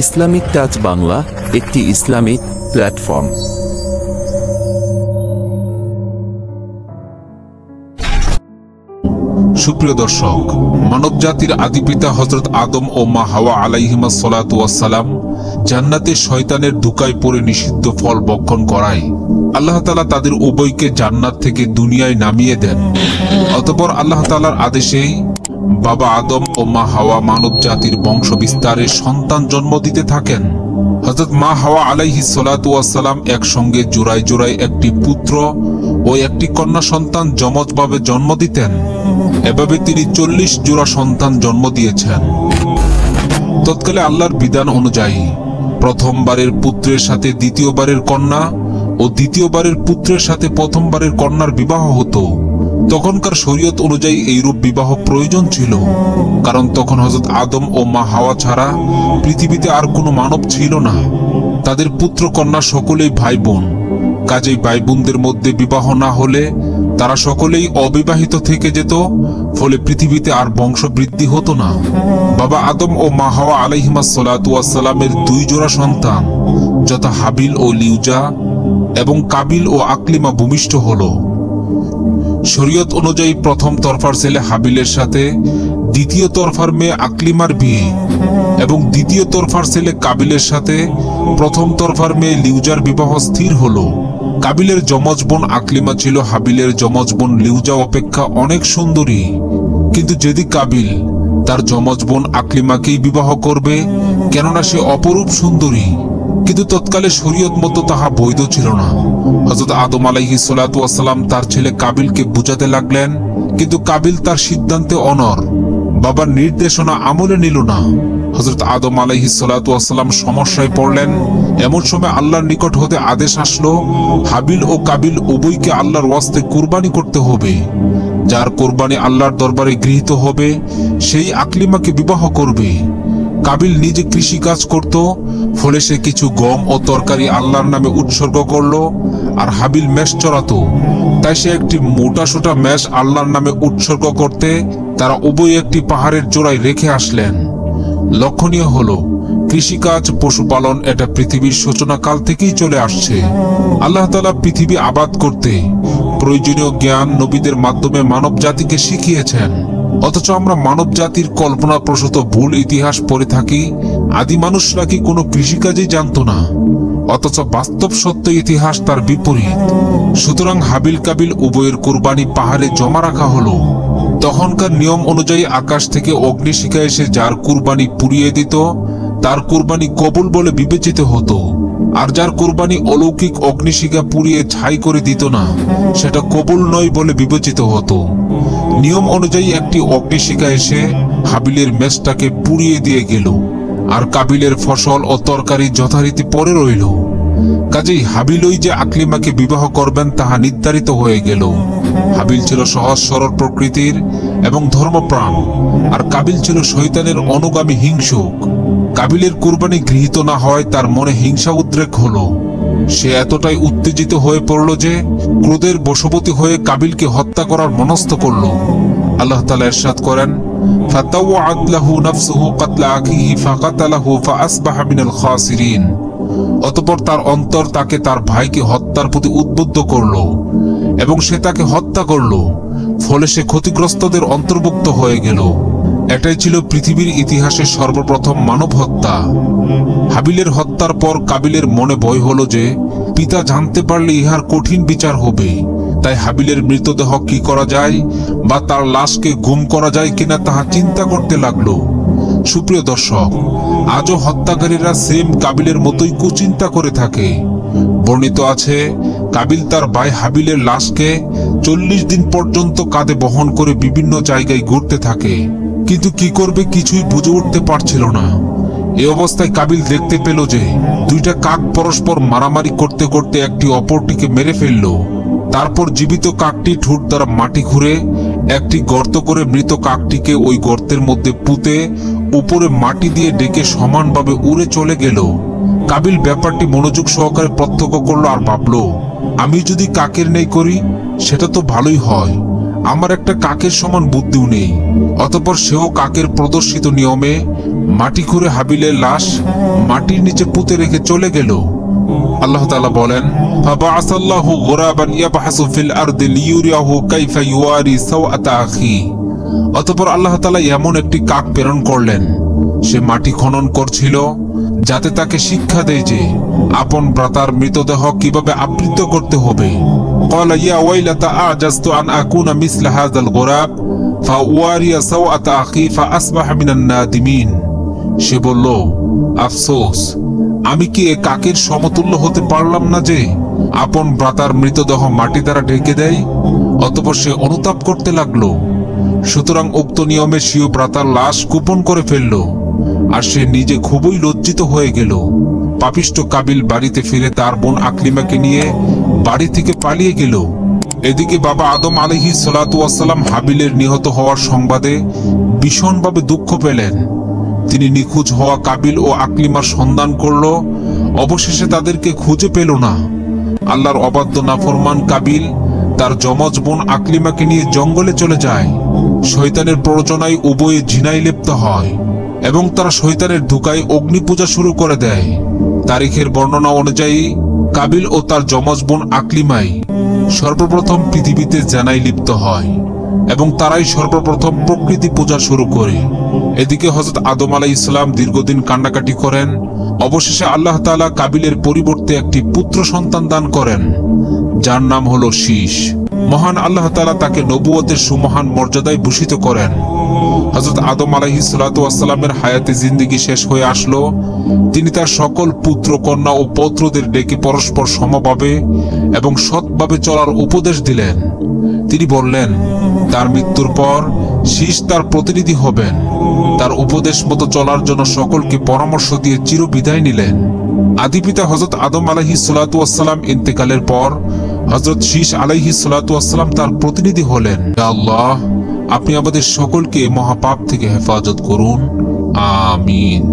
Islamic touch Bangla একটি Islamic platform. সুপ্রিয় দর্শক, মানব জাতির আদিপিতা হযরত আদম ও মা হাওয়া আলাইহিমা সলাতু ওয়াসসালাম জান্নাতে শয়তানের ধোঁকায় পড়ে নিষিদ্ধ ফল ভক্ষণ করায় আল্লাহ তাআলা তাদের উভয়কে জান্নাত থেকে দুনিয়ায় নামিয়ে দেন। অতঃপর আল্লাহ তাআলার আদেশেই বাবা আদম ও মা হাওয়া মানব জাতির বংশ বিস্তারের সন্তান জন্ম দিতে থাকেন। হযরত মা হাওয়া আলাইহিস সালাতু ওয়াসসালাম একসঙ্গে জোড়ায় জোড়ায় একটি পুত্র ও একটি কন্যা সন্তান যমজভাবে জন্ম দিতেন। এভাবে তিনি 40 জোড়া সন্তান জন্ম দিয়েছেন। তৎকালে আল্লাহর বিধান অনুযায়ী প্রথমবারের পুত্রের সাথে দ্বিতীয়বারের কন্যা ও দ্বিতীয়বারের পুত্রের সাথে প্রথমবারের কন্যার বিবাহ হতো। তখনকার শরীয়ত অনুযায়ী এইরূপ বিবাহ প্রয়োজন ছিল, কারণ তখন হযরত আদম ও মা হাওয়া ছাড়া পৃথিবীতে আর কোনো মানব ছিল না। তাদের পুত্র কন্যা সকলেই ভাই বোন, কাজেই ভাই বোনদের মধ্যে বিবাহ না হলে তারা সকলেই অবিবাহিত থেকে যেত, ফলে পৃথিবীতে আর বংশ বৃদ্ধি হতো না। বাবা আদম ও মা হাওয়া আলাইহিমাস সালাতু ওয়াসসালামের 2 জোড়া সন্তান যথা হাবিল ও লিউজা এবং কাবিল ও আকলিমা ভূমিষ্ঠ হলো। শরীয়ত অনুযায়ী প্রথম তরফার ছেলে হাবিলের সাথে দ্বিতীয় তরফার মেয়ে আকলিমার বিয়ে এবং দ্বিতীয় তরফার ছেলে কাবিলের সাথে প্রথম তরফার মেয়ে লিউজার বিবাহ স্থির হলো। কাবিলের যমজ বোন আকলিমা ছিল হাবিলের যমজ বোন লিউজা অপেক্ষা অনেক সুন্দরী, কিন্তু যদি কাবিল তার যমজ বোন আকলিমাকেই বিবাহ করবে, কেননা সে অপরূপ সুন্দরী, কিন্তু তৎকালে শরীয়ত মতো তাহা বৈধ ছিল না। হযরত আদম আলাইহিস সালাতু ওয়াসসালাম তার ছেলে কাবিলকে বুঝাতে লাগলেন, কিন্তু কাবিল তার সিদ্ধান্তে অনড়, বাবার নির্দেশনা আমলে নিল না। হযরত আদম আলাইহিস সালাতু ওয়াসসালাম সমস্যায় পড়লেন। এমন সময় আল্লাহর নিকট হতে আদেশ আসলো, হাবিল ও কাবিল উভয়কে আল্লাহর ওয়াস্তে কুরবানি করতে হবে। যার কুরবানি আল্লাহর দরবারে গৃহীত হবে সেই আকলিমাকে বিবাহ করবে। কাবিল নিজে কৃষি কাজ করত, ফলে সে কিছু গম ও তরকারি আল্লাহর নামে উৎসর্গ করলো, আর হাবিল মেষ চড়াতো, তাই সে একটি মোটাসোটা মেষ আল্লাহর নামে উৎসর্গ করতে তারা উভয় একটি পাহাড়ের চূড়ায় রেখে আসলেন। লক্ষণীয় হলো, কৃষিকাজ পশুপালন এটা পৃথিবীর সূচনাকাল থেকেই চলে আসছে। আল্লাহ তাআলা পৃথিবী আবাদ করতে প্রয়োজনীয় জ্ঞান নবীদের মাধ্যমে মানব জাতিকে শিখিয়েছেন, অথচ আমরা মানব জাতির কল্পনাপ্রসূত ভুল ইতিহাস পড়ে থাকি। আদি মানুষরা কি কোনো কৃষিকাজই জানতো না, অথচ বাস্তব সত্য ইতিহাস তার বিপরীত। সুতরাং হাবিল কাবিল উভয়ের কুরবানি পাহাড়ে জমা রাখা হলো। তখনকার নিয়ম অনুযায়ী আকাশ থেকে অগ্নিশিখা এসে যার কুরবানি পুড়িয়ে দিত তার কুরবানি কবুল বলে বিবেচিত হতো, আর যার কুরবানি অলৌকিক অগ্নিশিখা পুড়িয়ে ছাই করে দিত না সেটা কবুল নয় বলে বিবেচিত হতো। নিয়ম অনুযায়ী একটি অগ্নিশিখা এসে হাবিলের মেষটাকে পুড়িয়ে দিয়ে গেল, আর কাবিলের ফসল ও তরকারি যথারীতি পড়ে রইল। কাজেই হাবিলই যে আকলিমাকে বিবাহ করবেন তাহা নির্ধারিত হয়ে গেল। হাবিল ছিল সহজ সরল প্রকৃতির এবং ধর্মপ্রাণ, আর কাবিল ছিল শয়তানের অনুগামী হিংসুক। কাবিলের কুরবানি গৃহীত না হয় তার মনে হিংসা উদ্রেক হলো। সে এতটাই উত্তেজিত হয়ে পড়ল যে ক্রোধের বশবর্তী হয়ে কাবিলকে হত্যা করার মনস্থ করল। আল্লাহ তাআলা ইরশাদ করেন, ফাতাওয়াআত লাহু নাফসুহু কাতলা আখিহি ফাকাতালাহু ফাআসবাহা মিনাল খাসিরিন। অতঃপর তার অন্তর তাকে তার ভাইকে হত্যার প্রতি উদ্বুদ্ধ করল এবং সে তাকে হত্যা করল, ফলে সে ক্ষতিগ্রস্তদের অন্তর্ভুক্ত হয়ে গেল। এটাই ছিল পৃথিবীর ইতিহাসে সর্বপ্রথম মানব হত্যা। হাবিলের হত্যার পর কাবিলের মনে ভয় হলো যে পিতা জানতে পারলে ইহার কঠিন বিচার হবে, তাই হাবিলের মৃতদেহ কি করা যায় বা তার লাশকে গুম করা যায় কিনা তাহা চিন্তা করতে লাগলো। সুপ্রিয় দর্শক, আজও হত্যাকারীরা সেম কাবিলের মতোই কুচিন্তা করে থাকে। বর্ণিত আছে, কাবিল তার ভাই হাবিলের লাশকে 40 দিন পর্যন্ত কাঁধে বহন করে বিভিন্ন জায়গায় ঘুরতে থাকে, কিন্তু কি করবে কিছুই বুঝে উঠতে পারছিল না। এই অবস্থায় কাবিল দেখতে পেল যে 2টা কাক পরস্পর মারামারি করতে করতে একটি অপরটিকে মেরে ফেলল। তারপর জীবিত কাকটি ঠোঁট দ্বারা মাটি খুঁড়ে একটি গর্ত করে মৃত কাকটিকে ওই গর্তের মধ্যে পুঁতে উপরে মাটি দিয়ে ডেকে সমানভাবে উড়ে চলে গেল। কাবিল ব্যাপারটি মনোযোগ সহকারে প্রত্যক্ষ করলো আর ভাবল, আমি যদি কাকের নেই করি সেটা তো ভালোই হয়, আমার একটা কাকের সমান বুদ্ধিও নেই। অতঃপর সেও কাকের প্রদর্শিত নিয়মে মাটি খুঁড়ে হাবিলের লাশ মাটির নিচে পুঁতে রেখে চলে গেল। আল্লাহ তাআলা বলেন, ফাবাআসাল্লাহু গুরাবান ইয়াবহাসু ফিল আরদি লিইউরিয়াহু কাইফা ইউয়ারি সাওআতা আখি। অতঃপর আল্লাহ তাআলা এমন একটি কাক প্রেরণ করলেন, সে মাটি খনন করছিল যাতে তাকে শিক্ষা দেয় যে আপন ভ্রাতার মৃতদেহ কিভাবে আবৃত করতে হবে। ক্বালা ইয়া ওয়াইলাতা আ'জাজতু আন আকুনা মিসলা হাযাল গুরাব ফাউয়ারিয়া সাওআতা আখি ফাআসবাহা মিনান নাদিমিন। সে বলল, আফসোস, আমি কি এ কাকের সমতুল্য হতে পারলাম না যে আপন ভ্রাতার মৃতদেহ মাটি দ্বারা ঢেকে দেয়। অতঃপর সে অনুতাপ করতে লাগলো। সুতরাং উক্ত নিয়মে স্বীয় ভ্রাতার লাশ গোপন করে ফেলল, আর সে নিজে খুবই লজ্জিত হয়ে গেল। পাপিষ্ঠ কাবিল বাড়িতে ফিরে তার বোন আকলিমাকে নিয়ে বাড়ি থেকে পালিয়ে গেল। এদিকে বাবা আদম আলাইহিস সালাতু ওয়াস সালাম হাবিলের নিহত হওয়ার সংবাদে ভীষণভাবে দুঃখ পেলেন। তিনি নিখোঁজ হওয়া কাবিল ও আকলিমার সন্ধান করল, অবশেষে তাদেরকে খুঁজে পেল না। আল্লাহর অবাধ্য নাফরমান কাবিল তার যমজ বোন আকলিমাকে নিয়ে জঙ্গলে চলে যায়। শয়তানের প্ররোচনায় উভয়ে জিনায় লিপ্ত হয় এবং তারা শয়তানের ধোঁকায় অগ্নি পূজা শুরু করে দেয়। তারিখের বর্ণনা অনুযায়ী কাবিল ও তার যমজ বোন আকলিমাই সর্বপ্রথম পৃথিবীতে জানায় লিপ্ত হয় এবং তারাই সর্বপ্রথম প্রকৃতি পূজা শুরু করে। এদিকে হযরত আদম আলাইহিস সালাম দীর্ঘদিন কান্নাকাটি করেন। অবশেষে আল্লাহ তাআলা কাবিলের পরিবর্তে একটি পুত্র সন্তান দান করেন, যার নাম হলো শীশ। মহান আল্লাহ তাআলা তাকে নবুয়তের সুমহান মর্যাদায় ভূষিত করেন। হযরত আদম আলাইহিস সালাতু ওয়াস সালামের হায়াতে জিন্দেগি শেষ হয়ে আসলো। তিনি তার সকল পুত্র কন্যা ও পৌত্রদের ডেকে পরস্পর সমভাবে এবং সৎভাবে চলার উপদেশ দিলেন। তিনি বললেন, তার মৃত্যুর পর শীশ তার প্রতিনিধি হবেন। তার উপদেশ মতো চলার জন্য সকলকে পরামর্শ দিয়ে চিরবিদায় নিলেন। আদিপিতা হযরত আদম আলাইহিস সালাতু ওয়াস সালাম ইন্তেকালের পর হযরত শীশ আলাইহিস সালাতু ওয়াস সালাম তার প্রতিনিধি হলেন। হে আল্লাহ, আপনি আমাদের সকলকে মহাপাপ থেকে হেফাজত করুন। আমিন।